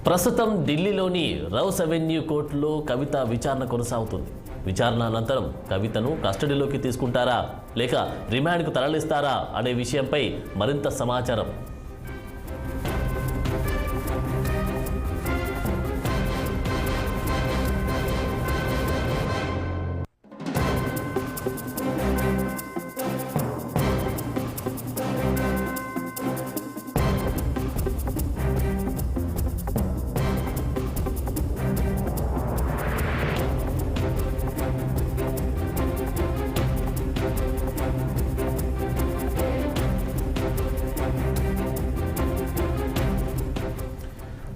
ప్రస్తుతం ఢిల్లీలోని rows avenue కోర్టులో కవిత విచారణ కొనసాగుతుంది. విచారణ అనంతరం కవితను కస్టడీలోకి తీసుకుంటారా లేక రిమాండ్కు తరలిస్తారా అనే విషయంపై మరింత సమాచారం.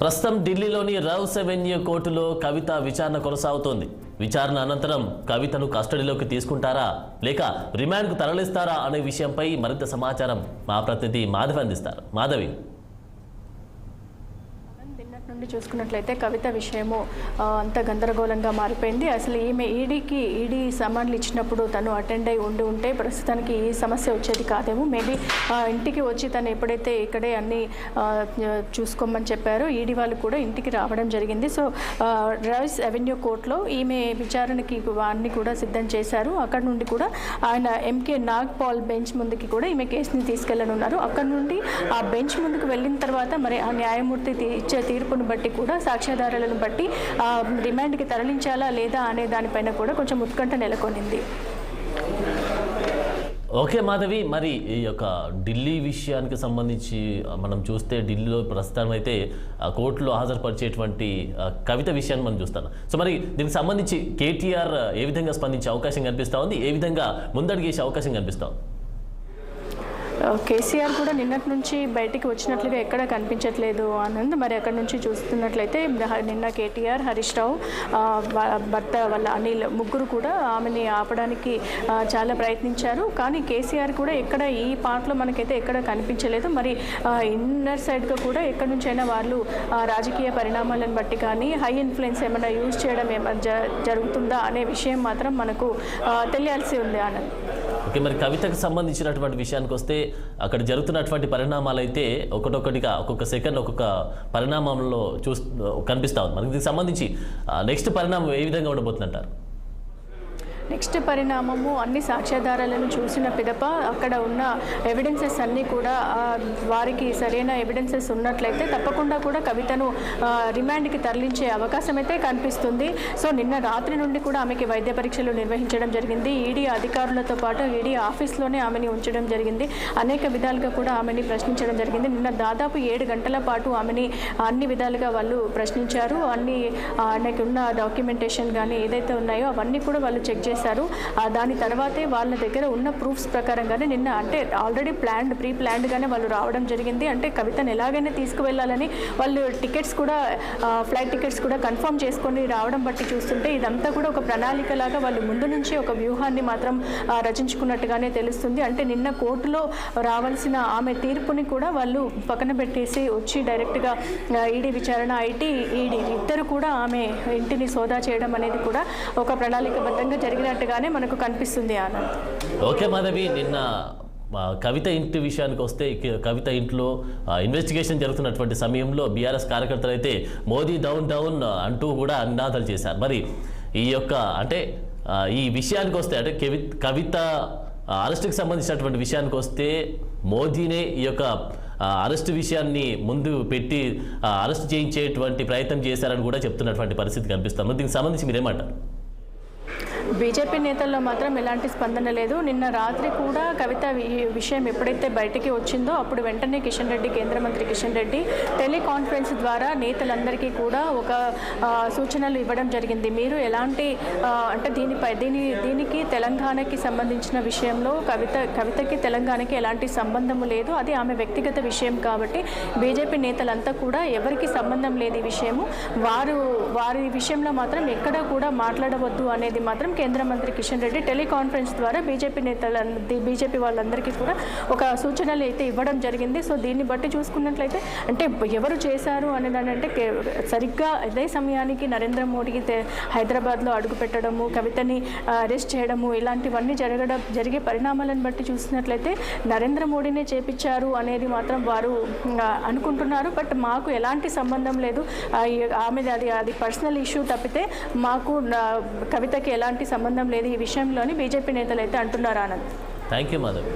ప్రస్తుతం ఢిల్లీలోని రౌస్ అవెన్యూ కోర్టులో కవిత విచారణ కొనసాగుతోంది. విచారణ అనంతరం కవితను కస్టడీలోకి తీసుకుంటారా లేక రిమాండ్కు తరలిస్తారా అనే విషయంపై మరింత సమాచారం మా ప్రతినిధి మాధవి అందిస్తారు. మాధవి, నుండి చూసుకున్నట్లయితే కవిత విషయము అంత గందరగోళంగా మారిపోయింది. అసలు ఈడీ సమన్లు ఇచ్చినప్పుడు తను అటెండ్ అయి ఉంటే ప్రస్తుతానికి ఈ సమస్య వచ్చేది కాదేమో. మేబీ ఇంటికి వచ్చి తను ఎప్పుడైతే ఇక్కడే అన్ని చూసుకోమని చెప్పారో ఈడీ వాళ్ళు కూడా ఇంటికి రావడం జరిగింది. సో రౌస్ అవెన్యూ కోర్టులో ఈమె విచారణకి అన్ని కూడా సిద్ధం చేశారు. అక్కడ నుండి కూడా ఆయన ఎంకే నాగ్పాల్ బెంచ్ ముందుకి కూడా ఈమె కేసుని తీసుకెళ్లనున్నారు. అక్కడ నుండి ఆ బెంచ్ ముందుకు వెళ్ళిన తర్వాత మరి ఆ న్యాయమూర్తి ఇచ్చే తీర్పును బట్టి కూడా సాక్ష్యాధారాలను బట్టి రిమాండ్కి తరలించాలా లేదా అనే దానిపైన కూడా కొంచెం ఉత్కంఠ నెలకొనింది. ఓకే మాధవి, మరి ఈ యొక్క ఢిల్లీ విషయానికి సంబంధించి మనం చూస్తే ఢిల్లీలో ప్రస్తుతం అయితే కోర్టులో హాజరుపరిచేటువంటి కవిత విషయాన్ని మనం చూస్తాం. సో మరి దీనికి సంబంధించి కేటీఆర్ ఏ విధంగా స్పందించే అవకాశం కనిపిస్తూ ఉంది, ఏ విధంగా ముందడుగేసే అవకాశం కనిపిస్తూ ఉంది? కేసీఆర్ కూడా నిన్నటి నుంచి బయటికి వచ్చినట్లుగా ఎక్కడ కనిపించట్లేదు ఆనంద్. మరి అక్కడ నుంచి చూస్తున్నట్లయితే నిన్న కేటీఆర్, హరీష్ రావు, భర్త వాళ్ళ అనిల్ ముగ్గురు కూడా ఆమెని ఆపడానికి చాలా ప్రయత్నించారు. కానీ కేసీఆర్ కూడా ఎక్కడ ఈ పార్ట్లో మనకైతే ఎక్కడ కనిపించలేదు. మరి ఇన్నర్ సైడ్గా కూడా ఎక్కడి నుంచైనా వాళ్ళు రాజకీయ పరిణామాలను బట్టి కానీ హై ఇన్ఫ్లుయెన్స్ ఏమైనా యూజ్ చేయడం ఏమైనా జరుగుతుందా అనే విషయం మాత్రం మనకు తెలియాల్సి ఉంది ఆనంద్. ఓకే, మరి కవితకు సంబంధించినటువంటి విషయానికి వస్తే అక్కడ జరుగుతున్నటువంటి పరిణామాలు అయితే ఒకటొకటిగా ఒక్కొక్క సెకండ్ ఒక్కొక్క పరిణామంలో కనిపిస్తూ ఉంది. మనకి దీనికి సంబంధించి నెక్స్ట్ పరిణామం ఏ విధంగా ఉండబోతుందంటారు? నెక్స్ట్ పరిణామము అన్ని సాక్ష్యాధారాలను చూసిన పిదప అక్కడ ఉన్న ఎవిడెన్సెస్ అన్నీ కూడా వారికి సరైన ఎవిడెన్సెస్ ఉన్నట్లయితే తప్పకుండా కూడా కవితను రిమాండ్కి తరలించే అవకాశం అయితే కనిపిస్తుంది. సో నిన్న రాత్రి నుండి కూడా ఆమెకి వైద్య పరీక్షలు నిర్వహించడం జరిగింది. ఈడీ అధికారులతో పాటు ఈడీ ఆఫీస్లోనే ఆమెని ఉంచడం జరిగింది. అనేక విధాలుగా కూడా ఆమెని ప్రశ్నించడం జరిగింది. నిన్న దాదాపు 7 గంటల పాటు ఆమెని అన్ని విధాలుగా వాళ్ళు ప్రశ్నించారు. ఆమెకు ఉన్న డాక్యుమెంటేషన్ కానీ ఏదైతే ఉన్నాయో అవన్నీ కూడా వాళ్ళు చెక్ చేశారు. దాని తర్వాతే వాళ్ళ దగ్గర ఉన్న ప్రూఫ్స్ ప్రకారంగానే నిన్న అంటే ఆల్రెడీ ప్రీ ప్లాన్డ్గానే వాళ్ళు రావడం జరిగింది. అంటే కవితను ఎలాగైనా తీసుకువెళ్ళాలని వాళ్ళు టికెట్స్ కూడా ఫ్లైట్ టికెట్స్ కూడా కన్ఫర్మ్ చేసుకొని రావడం బట్టి చూస్తుంటే ఇదంతా కూడా ఒక ప్రణాళికలాగా వాళ్ళు ముందు నుంచి ఒక వ్యూహాన్ని మాత్రం రచించుకున్నట్టుగానే తెలుస్తుంది. అంటే నిన్న కోర్టులో రావాల్సిన ఆమె తీర్పుని కూడా వాళ్ళు పక్కన పెట్టేసి వచ్చి డైరెక్ట్గా ఈడీ విచారణ, ఈడీ ఇద్దరు కూడా ఆమె ఇంటిని సోదా చేయడం అనేది కూడా ఒక ప్రణాళికబద్ధంగా జరిగినట్టుగానే మనకు కనిపిస్తుంది ఆనంద్. ఓకే మాధవి, నిన్న కవిత ఇంటి విషయానికి వస్తే కవిత ఇంట్లో ఇన్వెస్టిగేషన్ జరుగుతున్నటువంటి సమయంలో బీఆర్ఎస్ కార్యకర్తలు అయితే మోదీ డౌన్ డౌన్ అంటూ కూడా నినాదాలు చేశారు. మరి ఈ యొక్క అంటే ఈ విషయానికి వస్తే అంటే కవిత అరెస్ట్కి సంబంధించినటువంటి విషయానికి వస్తే మోదీనే ఈ యొక్క అరెస్ట్ విషయాన్ని ముందు పెట్టి అరెస్ట్ చేయించేటువంటి ప్రయత్నం చేశారని కూడా చెప్తున్నటువంటి పరిస్థితి కనిపిస్తాం. దీనికి సంబంధించి మీరేమంటారు? బీజేపీ నేతల్లో మాత్రం ఎలాంటి స్పందన లేదు. నిన్న రాత్రి కూడా కవిత ఈ విషయం ఎప్పుడైతే బయటికి వచ్చిందో అప్పుడు వెంటనే కిషన్ రెడ్డి, కేంద్ర మంత్రి కిషన్ రెడ్డి టెలికాన్ఫరెన్స్ ద్వారా నేతలందరికీ కూడా ఒక సూచనలు ఇవ్వడం జరిగింది. మీరు ఎలాంటి అంటే దీనికి తెలంగాణకి సంబంధించిన విషయంలో కవితకి తెలంగాణకి ఎలాంటి సంబంధము లేదు. అది ఆమె వ్యక్తిగత విషయం కాబట్టి బీజేపీ నేతలంతా కూడా ఎవరికి సంబంధం లేదు ఈ విషయము. వారి విషయంలో మాత్రం ఎక్కడా కూడా మాట్లాడవద్దు అనేది మాత్రం కేంద్ర మంత్రి కిషన్ రెడ్డి టెలికాన్ఫరెన్స్ ద్వారా బీజేపీ వాళ్ళందరికీ కూడా ఒక సూచనలు అయితే ఇవ్వడం జరిగింది. సో దీన్ని బట్టి చూసుకున్నట్లయితే అంటే ఎవరు చేశారు అనేదాన్ని అంటే సరిగ్గా అదే సమయానికి నరేంద్ర మోడీకి హైదరాబాద్లో అడుగు పెట్టడము, కవితని అరెస్ట్ చేయడము, ఇలాంటివన్నీ జరిగే పరిణామాలను బట్టి చూసినట్లయితే నరేంద్ర మోడీనే చేపించారు అనేది మాత్రం వారు అనుకుంటున్నారు. బట్ మాకు ఎలాంటి సంబంధం లేదు, ఆమెది అది పర్సనల్ ఇష్యూ తప్పితే మాకు కవితకి ఎలాంటి సంబంధం లేదు ఈ విషయంలోని బీజేపీ నేతలు అయితే అంటున్నారు. Anand, thank you Madhav.